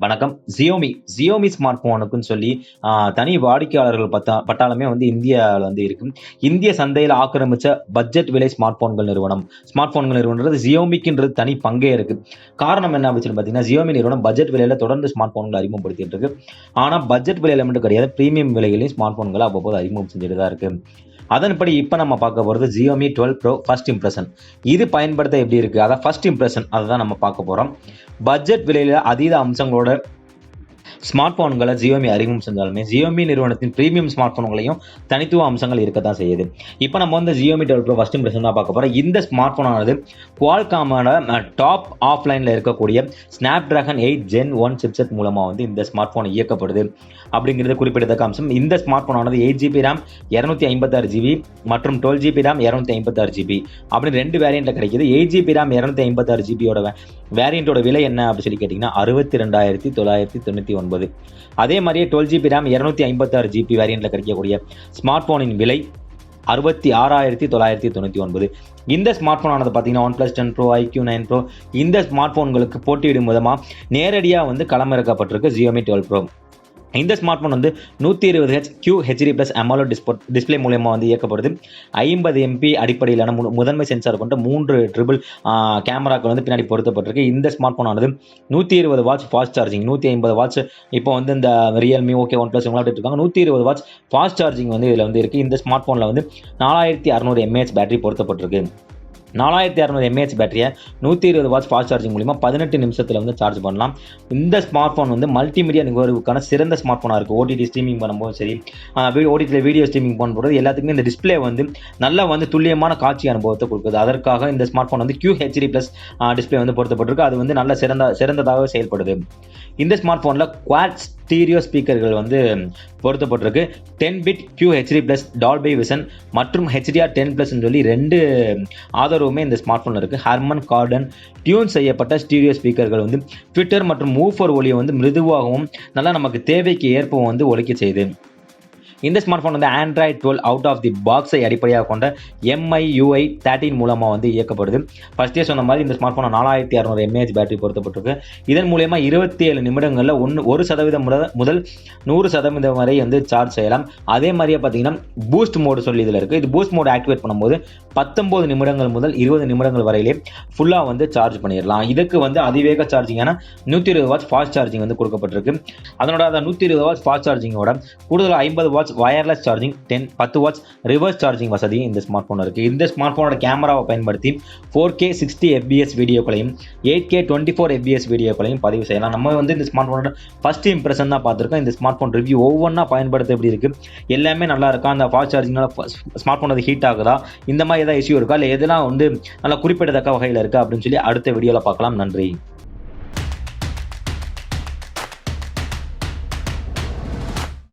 வணக்கம். Xiaomi smart போனுக்குன்னு சொல்லி தனி வாடிக்கையாளர்கள் பட்டாளமே வந்து இந்தியாவில் வந்து இருக்கு. இந்திய சந்தையில் ஆக்கிரமிச்ச பட்ஜெட் விலை ஸ்மார்ட் போன்கள் நிறுவனம்ன்றது Xiaomiக்குன்றது தனி பங்கே இருக்கு. காரணம் என்ன அப்படின்னு பார்த்தீங்கன்னா, Xiaomi நிறுவனம் பட்ஜெட் விலையில தொடர்ந்து ஸ்மார்ட் போன்களை அறிமுகப்படுத்திட்டு இருக்கு. ஆனா பட்ஜெட் விலையில மட்டும் கிடையாது, பிரீமியம் விலையிலையும் ஸ்மார்ட் போன்களை அவ்வப்போது அறிமுகம் செஞ்சுட்டு தான் இருக்கு. அதன்படி இப்ப நம்ம பார்க்க போறது Xiaomi 12 Pro ஃபர்ஸ்ட் இம்ப்ரெஷன். இது பயன்படுத்த எப்படி இருக்கு, அதான் ஃபர்ஸ்ட் இம்ப்ரெஷன், அதை தான் நம்ம பார்க்க போறோம். பட்ஜெட் விலையில அதீத அம்சங்களோட ஸ்மார்ட் போன்களை Xiaomi அறிமுகம் செஞ்சாலுமே Xiaomi நிறுவனத்தின் பிரீமியம் ஸ்மார்ட் போன்களையும் தனித்துவ அம்சங்கள் இருக்கத்தான் செய்யுது. இப்போ நம்ம வந்து Xiaomi 12 Pro ஃபர்ஸ்ட் இம்ப்ரெஷன் தான் பார்க்க போறோம். இந்த ஸ்மார்ட் போனானது குவால்காமோட டாப் ஆஃப்லைன்ல இருக்கக்கூடிய Snapdragon 8 Gen 1 சிப்செட் மூலமா வந்து இந்த ஸ்மார்ட் போன் இயக்கப்படுது அப்படிங்கிறது குறிப்பிடத்தக்க அம்சம். இந்த ஸ்மார்ட் போனானது 8GB RAM 256GB மற்றும் 12GB RAM 256GB அப்படின்னு ரெண்டு வேரியண்ட்ல கிடைக்குது. 8GB RAM 256GBயோட வேரியண்டோட விலை என்ன அப்படின்னு சொல்லி கேட்டீங்கன்னா 62,999. அதே மாதிரியே 12GB RAM 256GB வேரியண்ட்ல கிடைக்கக்கூடிய ஸ்மார்ட் போனின் விலை 66,999. இந்த ஸ்மார்ட் போன் ஆனது பார்த்தீங்கன்னா OnePlus 10 Pro, iQOO 9 Pro இந்த ஸ்மார்ட் போன்களுக்கு போட்டியிடும் விதமா நேரடியாக வந்து களமிறக்கப்பட்டிருக்கு Xiaomi 12 Pro. இந்த ஸ்மார்ட் போன் வந்து 120Hz QHD+ AMOLED டிஸ்பிளே மூலமா வந்து இயக்கப்படுது. 50 MP அடிப்படையிலான முதன்மை சென்சார் கொண்ட 3 ட்ரிபிள் கேமராக்கள் வந்து பின்னாடி பொருத்தப்பட்டிருக்கு. இந்த ஸ்மார்ட் போன் ஆனது 120 வாட்ஸ் ஃபாஸ்ட் சார்ஜிங், 150 வாட்ஸ் இப்போ வந்து இந்த Realme, OnePlus இவங்க இருக்காங்க. 120 வாட்ஸ் ஃபாஸ்ட் சார்ஜிங் வந்து இதில் வந்து இருக்கு. இந்த ஸ்மார்ட் போன்ல வந்து 4600 mAh பேட்டரி பொருத்தப்பட்டிருக்கு. 4600 mAh பேட்டரியை 120 வாட்ஸ் ஃபாஸ்ட் சார்ஜிங் மூலமா 18 நிமிஷத்தில் வந்து சார்ஜ் பண்ணலாம். இந்த ஸ்மார்ட் போன் வந்து மல்டிமீடியா நுகர்வுக்கான சிறந்த ஸ்மார்ட் போனாக இருக்குது. ஓடிடி ஸ்ட்ரீமிங் பண்ணும்போது சரி, ஓடிடியில் வீடியோ ஸ்ட்ரீமிங் பண்ணும்போது எல்லாத்துக்குமே இந்த டிஸ்பிளே வந்து நல்ல வந்து துல்லியமான காட்சி அனுபவத்தை கொடுக்குது. அதற்காக இந்த ஸ்மார்ட் போன் வந்து QHD+ டிஸ்பிளே வந்து பொருத்தப்பட்டிருக்கு. அது வந்து நல்ல சிறந்ததாக செயல்படுது. இந்த ஸ்மார்ட் போனில் குவாட் ஸ்டீரியோ ஸ்பீக்கர்கள் வந்து பொருத்தப்பட்டிருக்கு. 10-bit QHD+ Dolby Vision மற்றும் HDR10+ சொல்லி ரெண்டு ஆதரவுமே இந்த ஸ்மார்ட் போன்ல இருக்கு. ஹார்மன் கார்டன் டியூன் செய்யப்பட்ட ஸ்டீரியோ ஸ்பீக்கர்கள் வந்து ட்விட்டர் மற்றும் மூஃபர் ஒலியை வந்து மிருதுவாகவும் நல்லா நமக்கு தேவைக்கு ஏற்பவும் வந்து ஒலிக்க செய்யுது. இந்த ஸ்மார்ட் போன் வந்து Android 12 அவுட் ஆஃப் தி பாக்ஸை அடிப்படையாக கொண்ட MIUI 13 மூலமாக வந்து இயக்கப்படுது. ஃபர்ஸ்டே சொன்ன மாதிரி இந்த ஸ்மார்ட் போன் 4600 mAh பேட்டரி பொருத்தப்பட்டிருக்கு. இதன் மூலமா 27 நிமிடங்களில் 1% முதல் 100% வரை வந்து சார்ஜ் செய்யலாம். அதே மாதிரியே பார்த்தீங்கன்னா பூஸ்ட் மோடு சொல்லி இதில் இருக்குது. இது பூஸ்ட் மோடு ஆக்டிவேட் பண்ணும்போது 19 நிமிடங்கள் முதல் 20 நிமிடங்கள் வரையிலே ஃபுல்லாக வந்து சார்ஜ் பண்ணிடலாம். இதுக்கு வந்து அதிவேக சார்ஜிங்கான 120 வாட்ஸ் ஃபாஸ்ட் சார்ஜிங் வந்து கொடுக்கப்பட்டிருக்கு. அதனோட 120 வாட்ஸ் ஃபாஸ்ட் சார்ஜிங்கோட கூடுதல் 50 watts wireless charging, 10 watts reverse charging வசதி இந்த ஸ்மார்ட் போன் இருக்கு. இந்த ஸ்மார்ட் போனோட கேமராவை பயன்படுத்தி 4K 60 fps வீடியோக்களையும் 8K 24 fps வீடியோக்களையும் பதிவு செய்யலாம். நம்ம வந்து இந்த ஸ்மார்ட் போனோட ஃபர்ஸ்ட் இம்ப்ரெஷன் தான் பார்த்துருக்கோம். இந்த ஸ்மார்ட் போன் ரிவ்யூ ஒவ்வொன்றா பயன்படுத்த எப்படி இருக்கு, எல்லாமே நல்லா இருக்கா, அந்த ஃபாஸ்ட் சார்ஜிங்னால ஸ்மார்ட் போன் அது ஹீட் ஆகுதா, இந்த மாதிரி ஏதாவது இஷ்யூ இருக்கா, இல்லை எதெல்லாம் வந்து நல்லா குறிப்பிடத்தக்க வகையில் இருக்கா அப்படின்னு சொல்லி அடுத்த வீடியோவில் பார்க்கலாம். நன்றி.